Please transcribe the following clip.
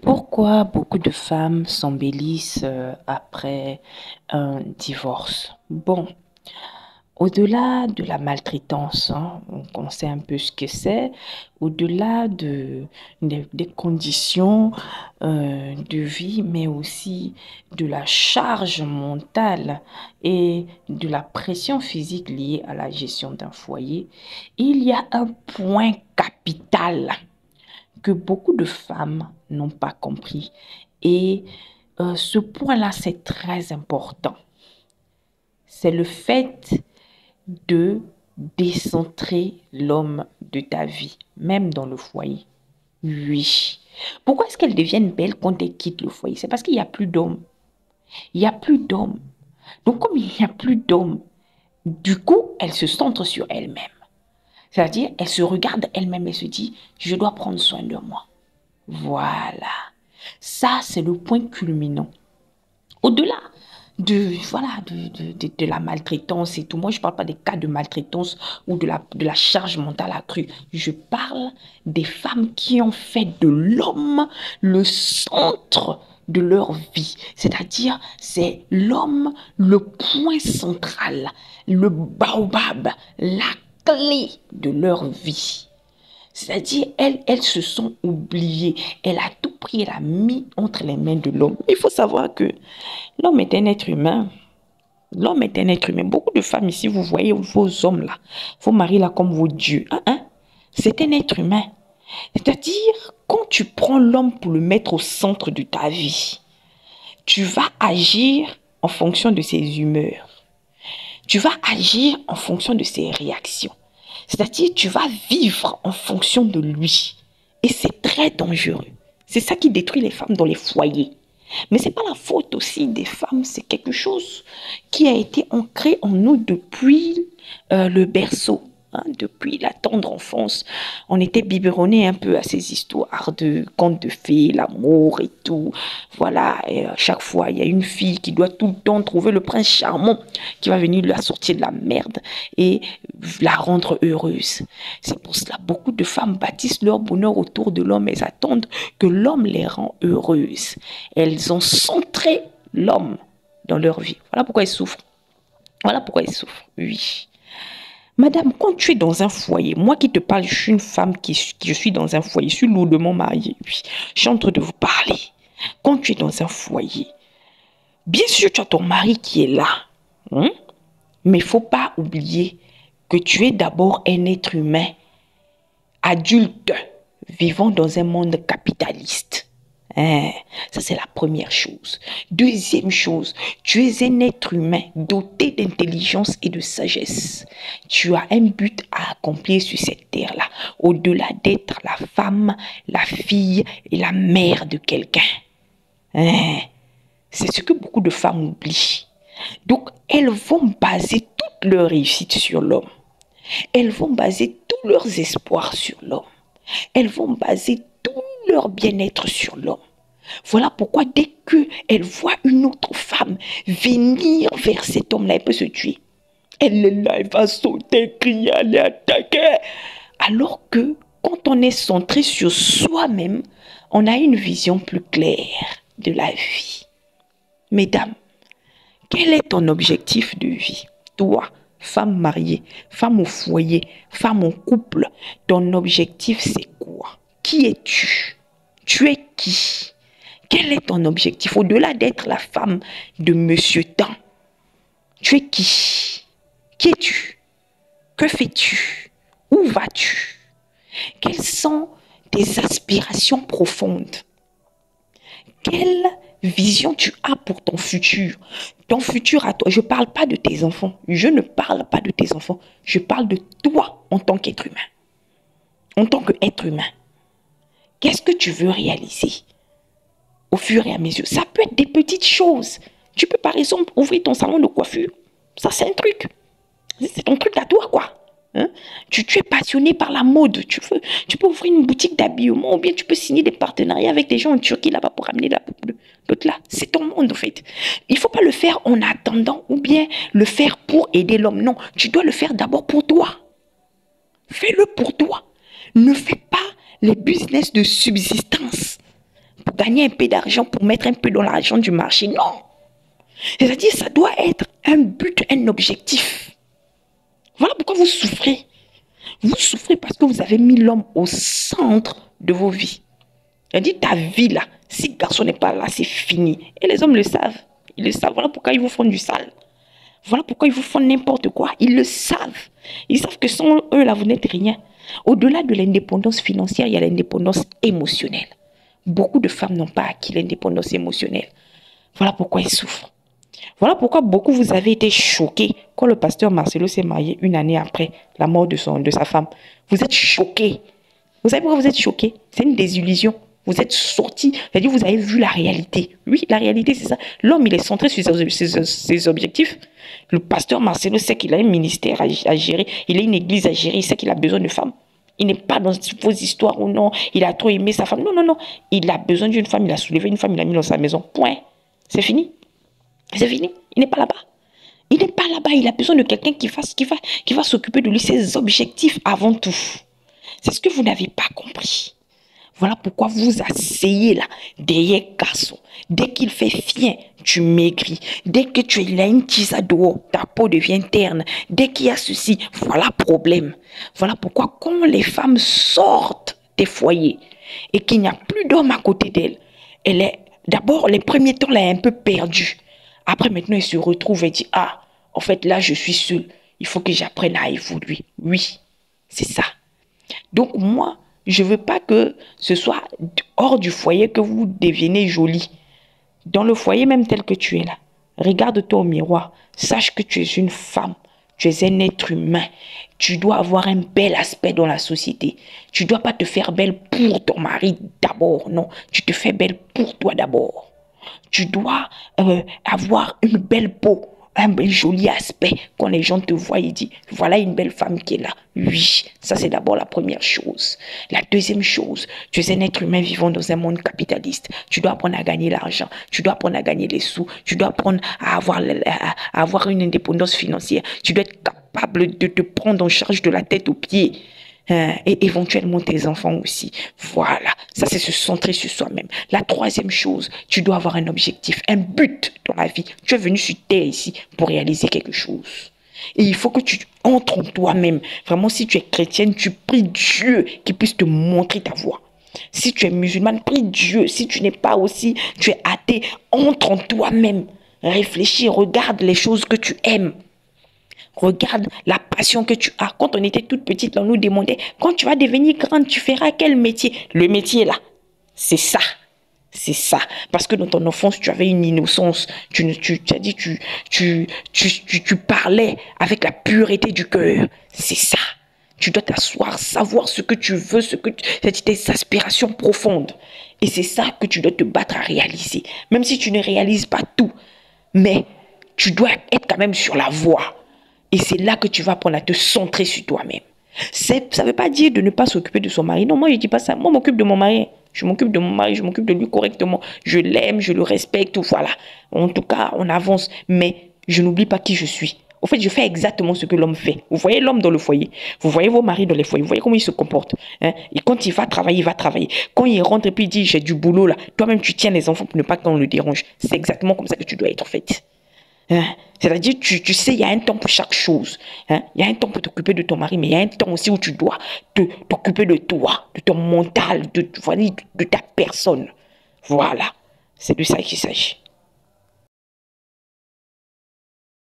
Pourquoi beaucoup de femmes s'embellissent après un divorce? Bon, au-delà de la maltraitance, hein, on sait un peu ce que c'est, au-delà des conditions de vie, mais aussi de la charge mentale et de la pression physique liée à la gestion d'un foyer, il y a un point capital que beaucoup de femmes n'ont pas compris. Et ce point-là, c'est très important. C'est le fait de décentrer l'homme de ta vie, même dans le foyer. Oui. Pourquoi est-ce qu'elles deviennent belles quand elles quittent le foyer? C'est parce qu'il n'y a plus d'hommes. Il n'y a plus d'hommes. Donc, comme il n'y a plus d'hommes, du coup, elles se centrent sur elles-mêmes. C'est-à-dire, elles se regardent elles-mêmes et se disent, je dois prendre soin de moi. Voilà. Ça, c'est le point culminant. Au-delà de la maltraitance et tout, moi, je ne parle pas des cas de maltraitance ou de la charge mentale accrue. Je parle des femmes qui ont fait de l'homme le centre de leur vie. C'est-à-dire, c'est l'homme le point central, le baobab, la clé de leur vie. C'est-à-dire, elles se sont oubliées. Elle a tout pris, elle a mis entre les mains de l'homme. Il faut savoir que l'homme est un être humain. L'homme est un être humain. Beaucoup de femmes ici, vous voyez vos hommes là, vos maris là comme vos dieux. C'est un être humain. C'est-à-dire, quand tu prends l'homme pour le mettre au centre de ta vie, tu vas agir en fonction de ses humeurs. Tu vas agir en fonction de ses réactions. C'est-à-dire, tu vas vivre en fonction de lui. Et c'est très dangereux. C'est ça qui détruit les femmes dans les foyers. Mais ce n'est pas la faute aussi des femmes, c'est quelque chose qui a été ancré en nous depuis le berceau. Hein, depuis la tendre enfance, on était biberonnés un peu à ces histoires de contes de fées, l'amour et tout. Voilà, et à chaque fois, il y a une fille qui doit tout le temps trouver le prince charmant qui va venir la sortir de la merde et la rendre heureuse. C'est pour cela que beaucoup de femmes bâtissent leur bonheur autour de l'homme. Elles attendent que l'homme les rend heureuses. Elles ont centré l'homme dans leur vie. Voilà pourquoi elles souffrent. Voilà pourquoi elles souffrent, oui. Madame, quand tu es dans un foyer, moi qui te parle, je suis une femme je suis dans un foyer, je suis lourdement mariée, oui. Je suis en train de vous parler. Quand tu es dans un foyer, bien sûr, tu as ton mari qui est là. Hein? Mais il ne faut pas oublier que tu es d'abord un être humain, adulte, vivant dans un monde capitaliste. Hein, ça, c'est la première chose. Deuxième chose, tu es un être humain doté d'intelligence et de sagesse. Tu as un but à accomplir sur cette terre-là, au-delà d'être la femme, la fille et la mère de quelqu'un. Hein, c'est ce que beaucoup de femmes oublient. Donc, elles vont baser toute leur réussite sur l'homme. Elles vont baser tous leurs espoirs sur l'homme. Elles vont baser tout leur bien-être sur l'homme. Voilà pourquoi dès qu'elle voit une autre femme venir vers cet homme-là, elle peut se tuer. Elle est là, elle va sauter, crier, aller attaquer. Alors que quand on est centré sur soi-même, on a une vision plus claire de la vie. Mesdames, quel est ton objectif de vie? Toi, femme mariée, femme au foyer, femme en couple, ton objectif c'est quoi? Qui es-tu? Tu es qui? Quel est ton objectif? Au-delà d'être la femme de Monsieur Temps, tu es qui? Qui es-tu? Que fais-tu? Où vas-tu? Quelles sont tes aspirations profondes? Quelle vision tu as pour ton futur? Ton futur à toi. Je ne parle pas de tes enfants. Je ne parle pas de tes enfants. Je parle de toi en tant qu'être humain. En tant qu'être humain. Qu'est-ce que tu veux réaliser au fur et à mesure? Ça peut être des petites choses. Tu peux par exemple ouvrir ton salon de coiffure. Ça, c'est un truc. C'est ton truc à toi, quoi. Hein? Tu es passionné par la mode, tu peux ouvrir une boutique d'habillement ou bien tu peux signer des partenariats avec des gens en Turquie là-bas pour amener l'autre là. C'est ton monde en fait. Il ne faut pas le faire en attendant ou bien le faire pour aider l'homme. Non, tu dois le faire d'abord pour toi. Fais-le pour toi. Ne fais pas les business de subsistance gagner un peu d'argent, pour mettre un peu dans l'argent du marché. Non. C'est-à-dire, ça doit être un but, un objectif. Voilà pourquoi vous souffrez. Vous souffrez parce que vous avez mis l'homme au centre de vos vies. C'est-à-dire, ta vie là, si le garçon n'est pas là, c'est fini. Et les hommes le savent. Ils le savent. Voilà pourquoi ils vous font du sale. Voilà pourquoi ils vous font n'importe quoi. Ils le savent. Ils savent que sans eux, là, vous n'êtes rien. Au-delà de l'indépendance financière, il y a l'indépendance émotionnelle. Beaucoup de femmes n'ont pas acquis l'indépendance émotionnelle. Voilà pourquoi ils souffrent. Voilà pourquoi beaucoup vous avez été choqués quand le pasteur Marcelo s'est marié une année après la mort de sa femme. Vous êtes choqués. Vous savez pourquoi vous êtes choqués? C'est une désillusion. Vous êtes sortis, c'est-à-dire vous avez vu la réalité. Oui, la réalité, c'est ça. L'homme, il est centré sur ses objectifs. Le pasteur Marcelo sait qu'il a un ministère à gérer, il a une église à gérer, il sait qu'il a besoin de femmes. Il n'est pas dans vos histoires où non, il a trop aimé sa femme. Non, non, non. Il a besoin d'une femme, il a soulevé une femme, il l'a mis dans sa maison. Point. C'est fini. C'est fini. Il n'est pas là-bas. Il n'est pas là-bas. Il a besoin de quelqu'un qui va s'occuper de lui, ses objectifs avant tout. C'est ce que vous n'avez pas compris. Voilà pourquoi vous asseyez là, derrière garçon. Dès qu'il fait fien, tu maigris. Dès que tu es là, une tisa dehors, ta peau devient terne. Dès qu'il y a ceci, voilà problème. Voilà pourquoi quand les femmes sortent des foyers et qu'il n'y a plus d'homme à côté d'elle, elle est, d'abord, les premiers temps, elle est un peu perdue. Après, maintenant, elle se retrouve et dit, ah, en fait, là, je suis seule. Il faut que j'apprenne à évoluer. Oui, c'est ça. Donc, moi, je ne veux pas que ce soit hors du foyer que vous devenez jolie. Dans le foyer même tel que tu es là, regarde-toi au miroir. Sache que tu es une femme. Tu es un être humain. Tu dois avoir un bel aspect dans la société. Tu ne dois pas te faire belle pour ton mari d'abord. Non, tu te fais belle pour toi d'abord. Tu dois avoir une belle peau. Un joli aspect. Quand les gens te voient, ils disent, voilà une belle femme qui est là. Oui, ça c'est d'abord la première chose. La deuxième chose, tu es un être humain vivant dans un monde capitaliste. Tu dois apprendre à gagner l'argent. Tu dois apprendre à gagner les sous. Tu dois apprendre à avoir une indépendance financière. Tu dois être capable de te prendre en charge de la tête aux pieds. Et éventuellement tes enfants aussi. Voilà, ça c'est se centrer sur soi-même. La troisième chose, tu dois avoir un objectif, un but dans la vie. Tu es venu sur terre ici pour réaliser quelque chose. Et il faut que tu entres en toi-même. Vraiment, si tu es chrétienne, tu pries Dieu qui puisse te montrer ta voie. Si tu es musulmane, prie Dieu. Si tu n'es pas aussi, tu es athée, entre en toi-même. Réfléchis, regarde les choses que tu aimes. Regarde la passion que tu as. Quand on était toute petite, on nous demandait, quand tu vas devenir grande, tu feras quel métier? Le métier là, c'est ça. C'est ça. Parce que dans ton enfance, tu avais une innocence. Tu parlais avec la pureté du cœur. C'est ça. Tu dois t'asseoir, savoir ce que tu veux, c'est tes aspirations profondes. Et c'est ça que tu dois te battre à réaliser. Même si tu ne réalises pas tout. Mais tu dois être quand même sur la voie. Et c'est là que tu vas apprendre à te centrer sur toi-même. Ça ne veut pas dire de ne pas s'occuper de son mari. Non, moi, je ne dis pas ça. Moi, je m'occupe de mon mari. Je m'occupe de mon mari, je m'occupe de lui correctement. Je l'aime, je le respecte, voilà. En tout cas, on avance. Mais je n'oublie pas qui je suis. En fait, je fais exactement ce que l'homme fait. Vous voyez l'homme dans le foyer. Vous voyez vos maris dans les foyers. Vous voyez comment ils se comportent. Hein? Et quand il va travailler, il va travailler. Quand il rentre et puis il dit, j'ai du boulot là. Toi-même, tu tiens les enfants pour ne pas qu'on le dérange. C'est exactement comme ça que tu dois être faite. Hein? C'est-à-dire, tu sais, il y a un temps pour chaque chose. Hein? Il y a un temps pour t'occuper de ton mari, mais il y a un temps aussi où tu dois t'occuper de toi, de ton mental, de ta personne. Voilà, c'est de ça qu'il s'agit.